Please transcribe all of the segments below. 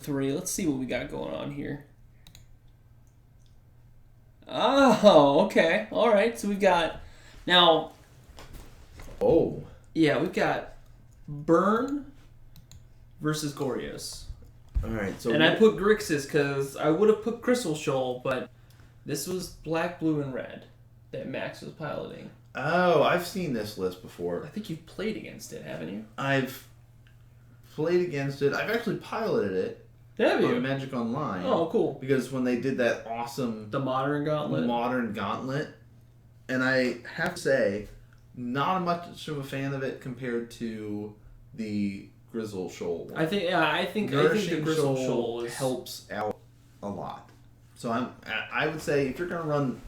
3. Let's see what we got going on here. Oh, okay. All right. So we've got now. Oh. Yeah, we've got Burn versus Goryos. All right. So and I put Grixis because I would have put Crystal Shoal, but this was black, blue, and red that Max was piloting. Oh, I've seen this list before. I think you've played against it, haven't you? I've played against it. I've actually piloted it. Have you? On Magic Online. Oh, cool. Because when they did that awesome... The Modern Gauntlet. And I have to say, not much of a fan of it compared to the Grizzle Shoal one. I think the Grizzle Shoal helps out a lot. So I would say if you're going to run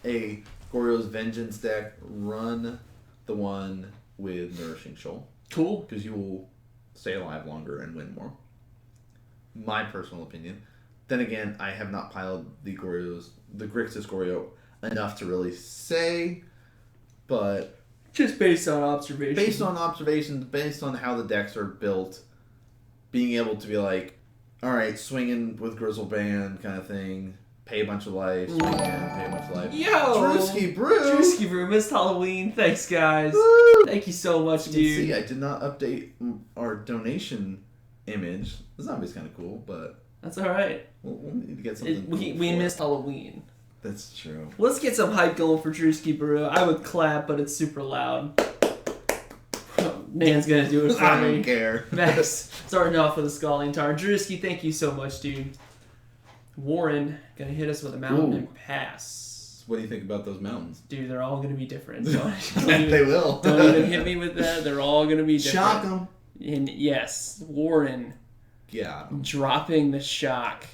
a Goryos Vengence deck, run the one with Nourishing Shoal. Cool. Because you will stay alive longer and win more. My personal opinion. Then again, I have not piloted the Grixis Goryo enough to really say, but just based on observation. Based on observations, based on how the decks are built, being able to be like, all right, swinging with Grizzle Band kind of thing, pay a bunch of life, swing in, pay a bunch of life. Yo! Drewski Brew, missed Halloween. Thanks, guys. Woo! Thank you so much, dude. You see, I did not update our donation image. The zombie's kind of cool, but that's all right. We'll need to get something. We missed Halloween. That's true. Let's get some hype going for Drewski Brew. I would clap, but it's super loud. Nan's gonna do it for me. I me. don't care. Max, starting off with a Scalding Tar. Drewski, thank you so much, dude. Warren, gonna hit us with a Mountain and Pass. What do you think about those mountains? Dude, they're all gonna be different. They will. Don't even hit me with that. They're all gonna be different. Shock them. And yes, Warren. Yeah. Dropping the shock.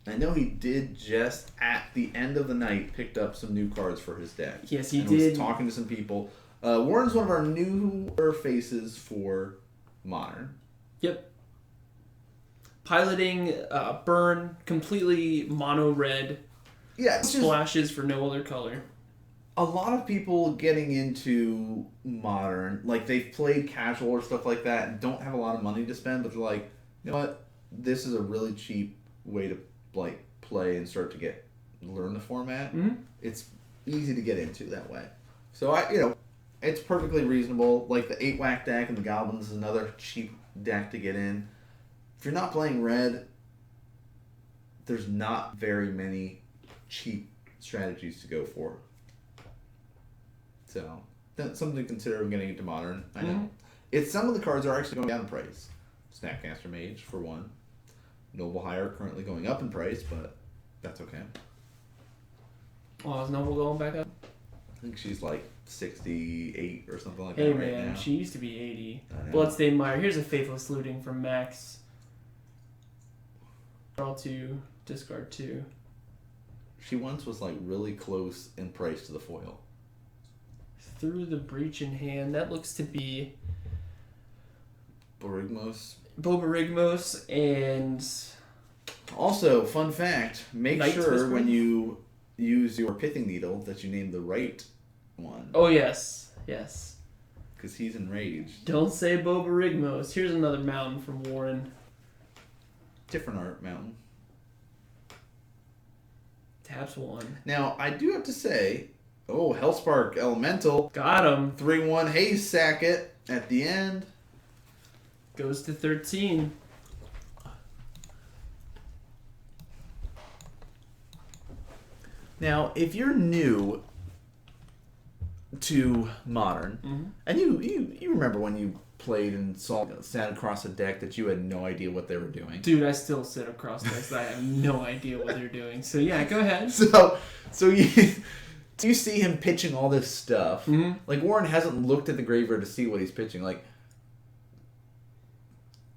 I know he did just at the end of the night picked up some new cards for his deck. Yes, he and did. Was talking to some people. Warren's one of our newer faces for Modern. Yep. Piloting Burn, completely mono red. Yeah, splashes for no other color. A lot of people getting into Modern, like they've played casual or stuff like that and don't have a lot of money to spend, but they're like, you know what? This is a really cheap way to like play and start to learn the format. Mm-hmm. It's easy to get into that way. So it's perfectly reasonable. Like the 8-whack deck and the Goblins is another cheap deck to get in. If you're not playing red, there's not very many cheap strategies to go for. So that's something to consider when getting into Modern. I know. It's some of the cards are actually going down in price. Snapcaster Mage for one. Noble Hire currently going up in price, but that's okay. Oh, is Noble going back up? I think she's like 68 or something like that right man, now. She used to be 80. Bloodstained Mire. Here's a Faithless Looting from Max. Draw 2, discard 2. She once was like really close in price to the foil. Through the Breach in Hand. That looks to be Bobarigmos and... Also, fun fact, make Night sure Whispering? when you use your Pithing Needle that you name the right one. Oh, yes. Yes. Because he's enraged. Don't say Bobarigmos. Here's another mountain from Warren. Different art mountain. Taps 1. Now, I do have to say, Hellspark Elemental. Got him. 3-1 Haze Sacket at the end. Goes to 13. Now, if you're new to Modern, and you remember when you played and sat across a deck that you had no idea what they were doing. Dude, I still sit across decks that I have no idea what they're doing. So yeah, go ahead. So you see him pitching all this stuff. Like Warren hasn't looked at the graveyard to see what he's pitching. Like,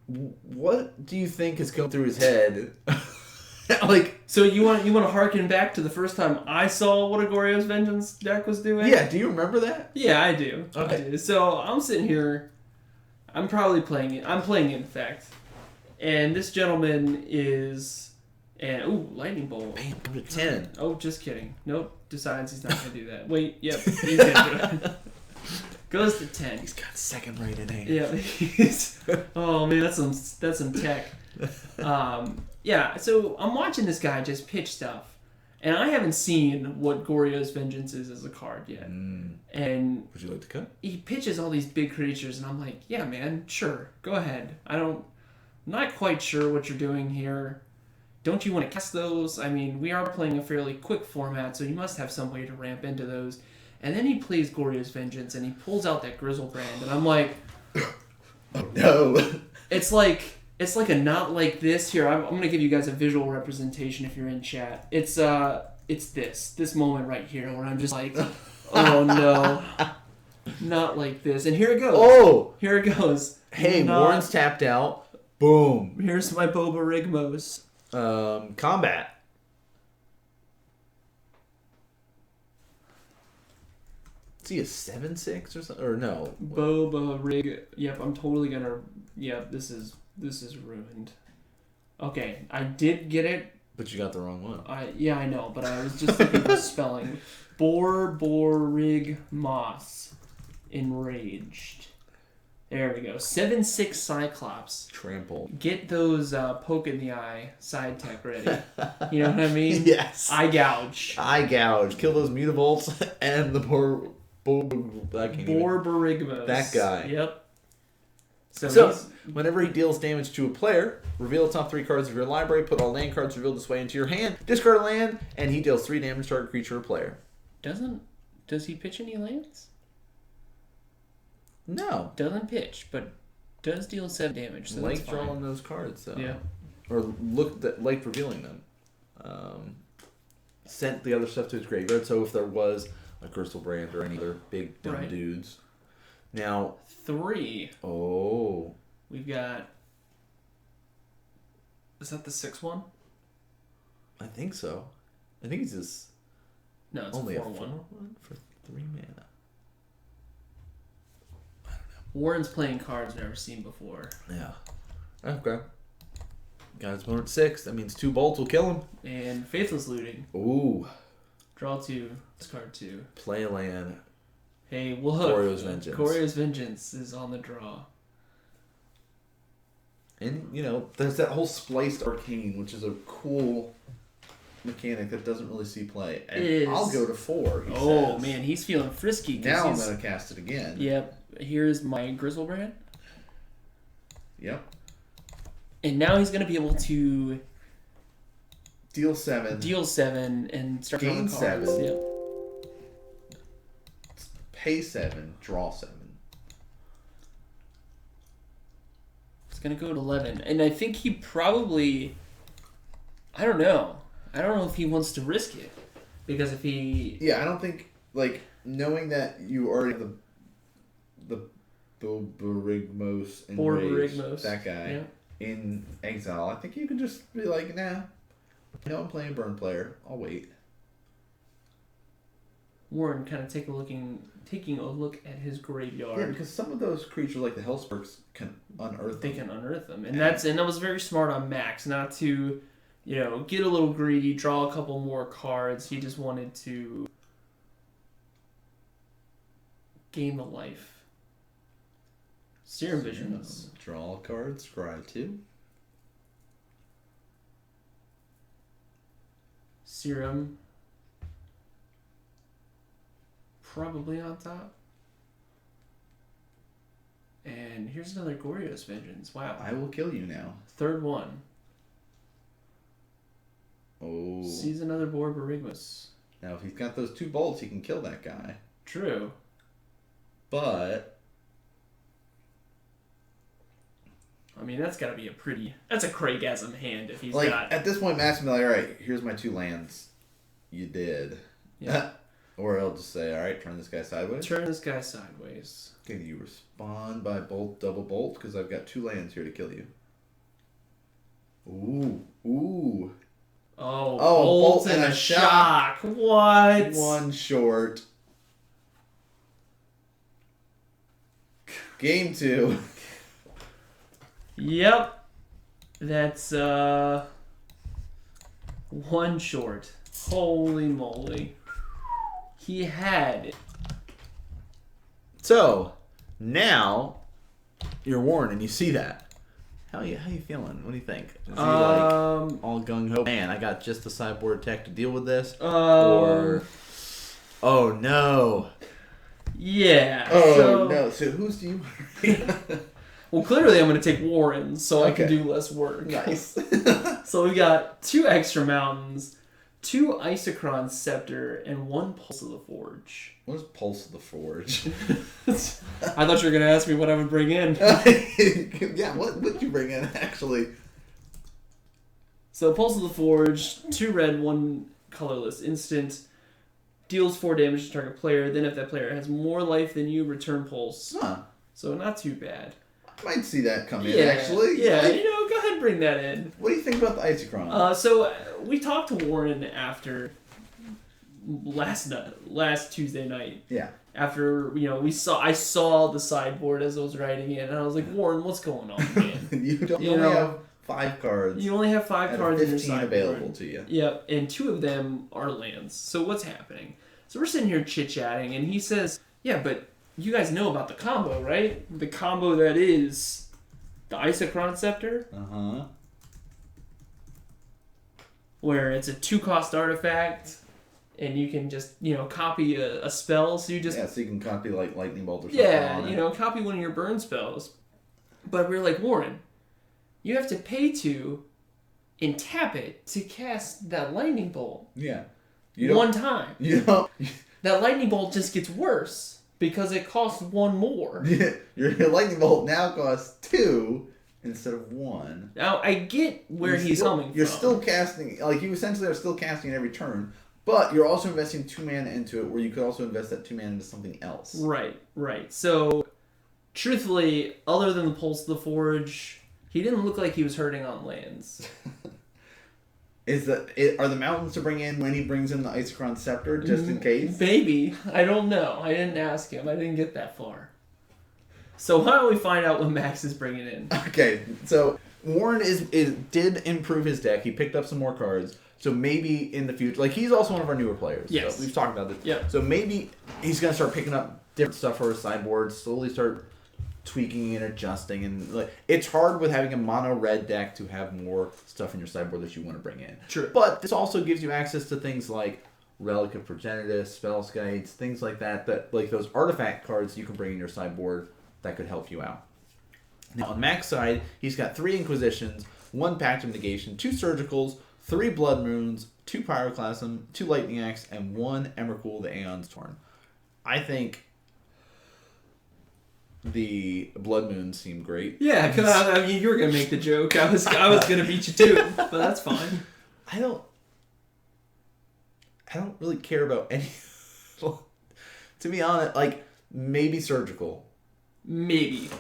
what do you think is going through his head? Like, so you want to harken back to the first time I saw what a Goryos Vengence deck was doing? Yeah, do you remember that? Yeah, I do. Okay. I do. So I'm sitting here. I'm probably playing it. I'm playing Infect, and this gentleman is, Lightning Bolt. Bam, go to 10. Oh, just kidding. Nope. Decides he's not gonna do that. Wait. Yep. He's gonna do it. Goes to 10. He's got second rated aim. Yeah. Oh man, that's some tech. Yeah. So I'm watching this guy just pitch stuff, and I haven't seen what Goryos Vengence is as a card yet. And would you like to cut? he pitches all these big creatures, and I'm like, yeah, man, sure, go ahead. I'm not quite sure what you're doing here. Don't you want to cast those? I mean, we are playing a fairly quick format, so you must have some way to ramp into those. And then he plays Goryos Vengence, and he pulls out that Grizzlebrand, and I'm like, oh no. It's like a not like this. Here, I'm gonna give you guys a visual representation if you're in chat. It's this moment right here where I'm just like, oh no, not like this. And here it goes. Oh, here it goes. Hey, Warren's tapped out. Boom. Here's my Bobarigmos. Combat. Is he a 7/6 or something? Or no? Bobarig. Yep, I'm totally gonna. Yep, this is ruined. Okay, I did get it. But you got the wrong one. I know, but I was just looking for spelling. Borborigmos. Enraged. There we go. 7/6 Cyclops. Trample. Get those poke in the eye side tech ready. You know what I mean? Yes. Eye gouge. Eye gouge. Kill those mutavolts and the Borborigmos. That guy. Yep. So whenever he deals damage to a player, reveal the top 3 cards of your library, put all land cards revealed this way into your hand, discard a land, and he deals 3 damage to target creature or player. Does he pitch any lands? No. Doesn't pitch, but does deal 7 damage. So like drawing those cards, though. Yeah. Or like revealing them. Sent the other stuff to his graveyard, so if there was a Grizzlebrand or any other big dumb dudes. Now 3. Oh. We've got. Is that the 6th one? I think so. I think it's just. No, it's only 4-1. a 4/1 for 3 mana. Warren's playing cards never seen before. Yeah. Okay. Got his opponent 6. That means 2 bolts will kill him. And Faithless Looting. Ooh. Draw 2. Discard 2. Play a land. Hey, we'll hook. Goryos Vengence. Goryos Vengence is on the draw. And, there's that whole spliced arcane, which is a cool mechanic that doesn't really see play. And I'll go to 4, he says. Man, he's feeling frisky. Now I'm going to cast it again. Yep. Here's my Grizzlebrand. Yep. And now he's going to be able to... Deal 7 and start gain drawing cards. 7. Yep. Pay 7, draw 7. It's going to go to 11. And I think he probably... I don't know if he wants to risk it. Because if he... Yeah, I don't think, knowing that you already have the Borborigmos and that guy in exile, I think you can just be like, nah, I'm playing burn player. I'll wait. Warren kind of taking a look at his graveyard. Yeah, because some of those creatures, like the Hellsparks, can unearth them. They can unearth them. And that was very smart on Max, not to, get a little greedy, draw a couple more cards. He just wanted to gain the life. Serum Visions. Draw a card, scry 2. Serum. Probably on top. And here's another Goryos Vengeance. Wow. I will kill you now. 3rd one. Oh. Sees another Borborigmos. Now, if he's got those 2 bolts, he can kill that guy. True. But... I mean, that's got to be that's a Craigasm hand if he's got... At this point, Matt's going to be like, alright, here's my 2 lands. You did. Yeah. Or he'll just say, alright, turn this guy sideways. Turn this guy sideways. Can you respond by double bolt? Because I've got 2 lands here to kill you. Ooh. Oh, bolt and a shock. What? 1 short. Game 2. Yep. That's 1 short. Holy moly. He had So now you're Warren and you see that. How you feeling? What do you think? Is he all gung ho? Man, I got just the sideboard tech to deal with this. Or oh no. Yeah. Oh no. So whose do you? Well, clearly I'm going to take Warren so I can do less work. Nice. So we got 2 extra mountains, 2 Isochron Scepter, and 1 Pulse of the Forge. What is Pulse of the Forge? I thought you were going to ask me what I would bring in. Yeah, what would you bring in, actually? So Pulse of the Forge, 2 red, 1 colorless instant, deals 4 damage to target player, then if that player has more life than you, return Pulse. Huh. So not too bad. I might see that come in, actually. Yeah, go ahead and bring that in. What do you think about the Isochron? So we talked to Warren after last Tuesday night. Yeah. After I saw the sideboard as I was writing it, and I was like, Warren, what's going on, man? You only have 5 cards. You only have 5 cards in your 15 sideboard. available to you. Yep, and 2 of them are lands. So what's happening? So we're sitting here chit chatting, and he says, "Yeah, but you guys know about the combo, right? The combo that is the Isochron Scepter." Where it's a 2-cost artifact, and you can just, copy a spell, so you just... Yeah, so you can copy, like, Lightning Bolt or something. Yeah, copy one of your burn spells. But we're like, Warren, you have to pay to and tap it to cast that Lightning Bolt. Yeah. One time. You don't... That Lightning Bolt just gets worse, because it costs 1 more. Your Lightning Bolt now costs 2... instead of 1. Now, I get where he's coming from. You're still casting, you essentially are still casting it every turn, but you're also investing 2 mana into it, where you could also invest that 2 mana into something else. Right. So, truthfully, other than the Pulse of the Forge, he didn't look like he was hurting on lands. Are the mountains to bring in when he brings in the Isochron Scepter, just in case? Maybe. I don't know. I didn't ask him. I didn't get that far. So why don't we find out what Max is bringing in? Okay, so Warren did improve his deck. He picked up some more cards. So maybe in the future, he's also one of our newer players. Yes. So we've talked about this. Yeah. So maybe he's going to start picking up different stuff for his sideboard, slowly start tweaking and adjusting. And it's hard with having a mono red deck to have more stuff in your sideboard that you want to bring in. True. But this also gives you access to things like Relic of Progenitus, Spell Skites, things like that, those artifact cards you can bring in your sideboard that could help you out. Now, on Mac's side, he's got 3 Inquisitions, 1 Pact of Negation, 2 Surgicals, 3 Blood Moons, 2 Pyroclasm, 2 Lightning Axe, and 1 Emrakul the Aeon's Torn. I think the Blood Moons seem great. Yeah, because you were going to make the joke. I was going to beat you too, but that's fine. I don't really care about any... To be honest, maybe Surgical. Maybe.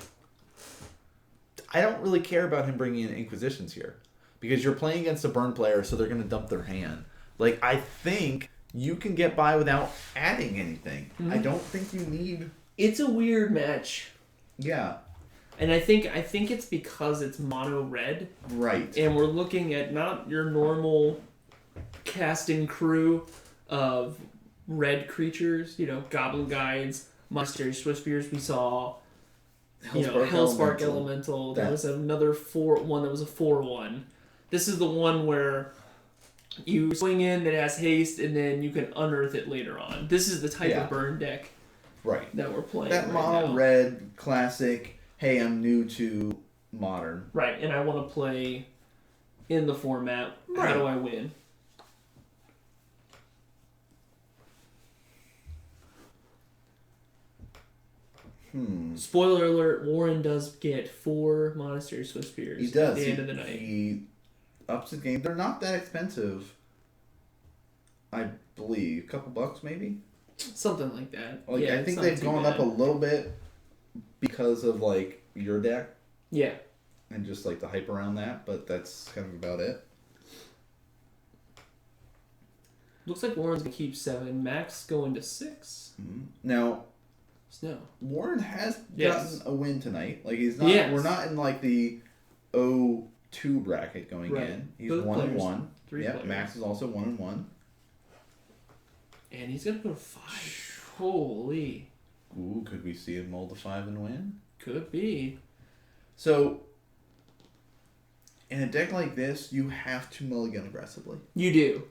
I don't really care about him bringing in Inquisitions here. Because you're playing against a burn player, so they're going to dump their hand. I think you can get by without adding anything. Mm-hmm. I don't think you need... It's a weird match. Yeah. And I think it's because it's mono red. Right. And we're looking at not your normal casting crew of red creatures, Goblin Guides, Monastery Swiftspears. We saw... Hellspark Elemental. There was another 4-1 that was a 4-1. This is the one where you swing in that has haste, and then you can unearth it later on. This is the type of burn deck that we're playing. That mono red classic, hey, I'm new to Modern. Right, and I want to play in the format. Right. How do I win? Spoiler alert, Warren does get 4 Monastery Swiftspears He does. At the end of the night. He ups his game. They're not that expensive, I believe. A couple bucks, maybe? Something like that. I think they've gone up a little bit because of, your deck. Yeah. And just, the hype around that, but that's kind of about it. Looks like Warren's going to keep 7. Max going to 6. Mm-hmm. Now... No. Warren has gotten a win tonight. He's not. Yes. We're not in the 0-2 bracket going in. He's 1-1. 3 players. Max is also 1-1. And he's gonna go to 5. Holy. Ooh, could we see him mold a 5 and win? Could be. So, in a deck like this, you have to mulligan aggressively. You do.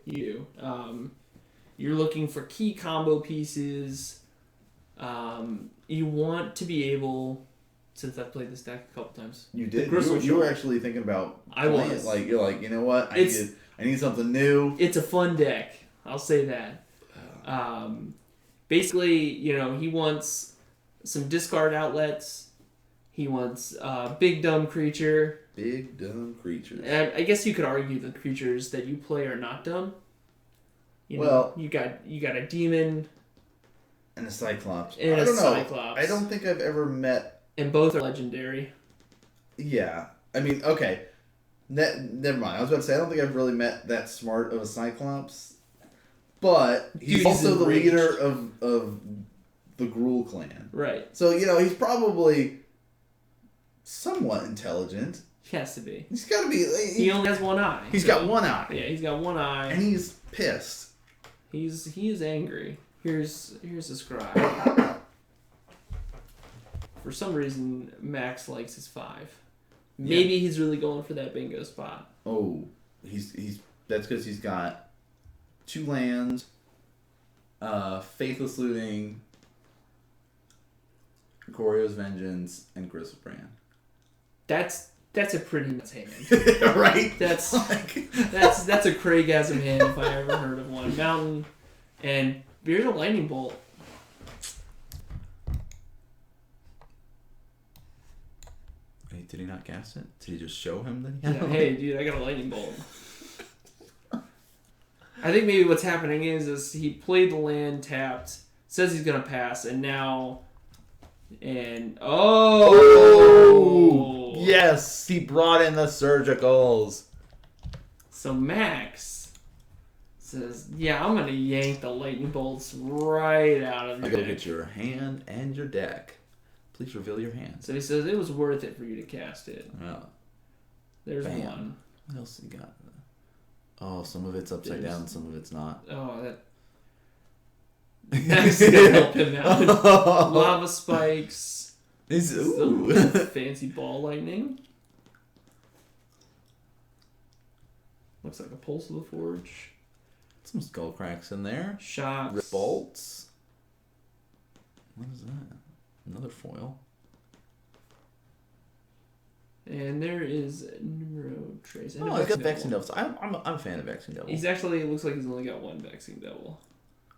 You're looking for key combo pieces. You want to be able, since I've played this deck a couple times. You did. Gristle You were actually thinking about playing it. Like, you're like, you know what? I need something new. It's a fun deck. I'll say that. Basically, he wants some discard outlets. He wants big dumb creature. Big dumb creatures. And I guess you could argue the creatures that you play are not dumb. You got a demon and a cyclops. And I don't know. Cyclops. I don't think I've ever met. And both are legendary. Yeah, I mean, okay. Never mind. I was about to say I don't think I've really met that smart of a cyclops, but he's also the leader of the Gruul clan. Right. So he's probably somewhat intelligent. He has to be. He's got to be. He only has one eye. He's got one eye. Yeah, he's got one eye. And he's pissed. He is angry. Here's the scribe. For some reason, Max likes his 5. Maybe he's really going for that bingo spot. Oh, that's because he's got 2 lands, Faithless Looting, Goryos Vengeance, and Gristlebrand. That's a pretty nuts hand. Right? That's a Craigasm hand if I ever heard of one. Mountain, and here's a lightning bolt. Wait, did he not cast it? Did he just show him that he had it? Hey, dude, I got a lightning bolt. I think maybe what's happening is he played the land tapped, says he's gonna pass, and now, oh, yes, he brought in the surgicals. So Max says, "Yeah, I'm gonna yank the lightning bolts right out of your deck." Go get your hand and your deck. Please reveal your hand. So he says it was worth it for you to cast it. Oh. There's Bam. one. What else you got? Oh, some of it's upside down, some of it's not. Oh, that. Max is gonna help him out. Lava spikes. Ooh. Fancy ball lightning. Looks like a pulse of the forge. Some skull cracks in there. Shocks. Rip bolts. What is that? Another foil. And there is Numero Trace. Oh, I got Vexing Devils. I'm a fan of Vexing Devil. He's actually, it looks like he's only got 1 Vexing Devil.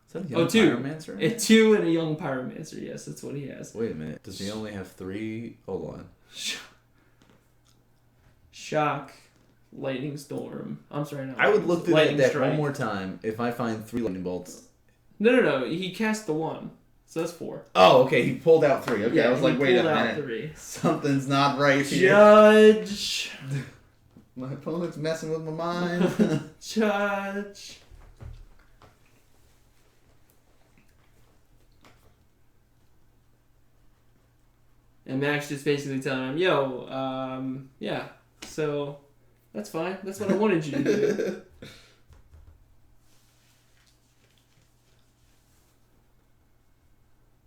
Is that a young 2. Pyromancer? 2 and a young Pyromancer, yes, that's what he has. Wait a minute. Does he only have 3? Hold on. Shock. Lightning Storm. I'm sorry, no. I would look through that deck Strike. one more time if I find 3 lightning bolts. No. He cast the 1. So that's 4. Oh, okay. He pulled out 3. Okay, Yeah, I was like, wait a pulled out minute. 3. Something's not right here. Judge. My opponent's messing with my mind. Judge. And Max just basically telling him, yo, yeah, so that's fine. That's what I wanted you to do.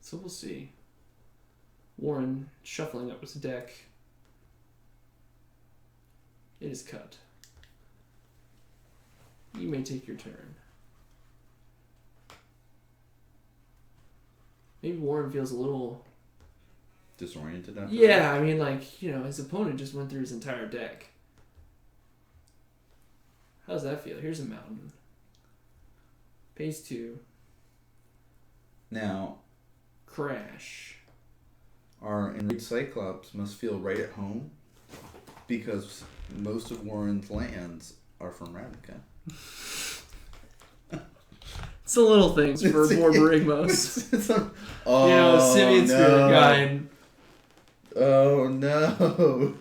So we'll see. Warren shuffling up his deck. It is cut. You may take your turn. Maybe Warren feels a little Disoriented after Yeah, that? I mean, like, his opponent just went through his entire deck. How's that feel? Here's a mountain. Phase 2. Now, Crash. our enraged Cyclops must feel right at home because most of Warren's lands are from Ravnica. It's the little things for Borborygmos. Oh, Simian Spirit Guide. Oh, no.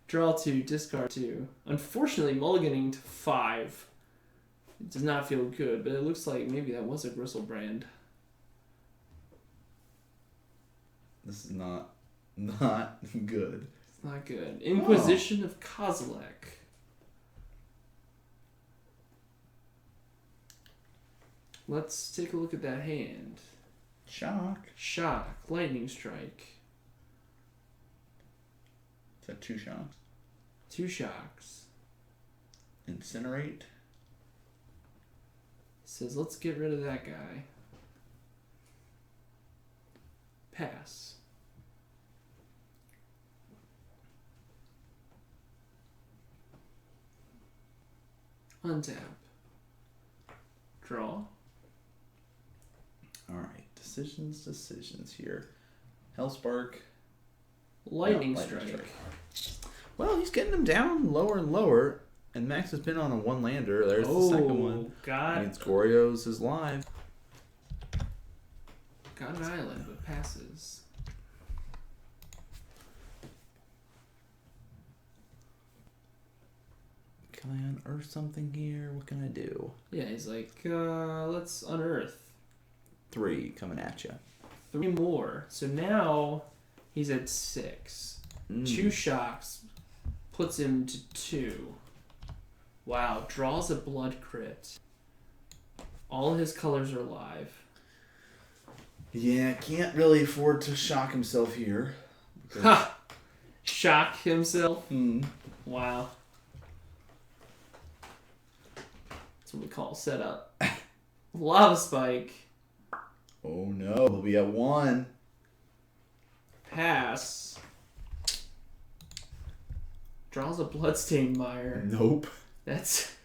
Draw 2, discard 2. Unfortunately, mulliganing to 5. It does not feel good, but it looks like maybe that was a Gristlebrand. This is not good. It's not good. Inquisition of Kozilek. Let's take a look at that hand. Shock. Shock. Lightning strike. Is that 2 shocks? 2 shocks. Incinerate. Says, let's get rid of that guy. Pass. Untap. Draw. Alright. Decisions here. Hellspark. Lightning No, strike. Well, he's getting them down lower and lower. And Max has been on a 1-lander. There's the second one. God. Means Goryos is live. Got an island, but passes. Can I unearth something here? What can I do? Yeah, he's like, let's unearth. 3 coming at you. 3 more. So now he's at 6. 2 shocks puts him to 2. Wow, draws a blood crit. All his colors are live. Yeah, can't really afford to shock himself here. Ha! Shock himself? Hmm. Wow. That's what we call setup. Lava spike. Oh no, he'll be at 1. Pass. Draws a bloodstained mire. Nope. That's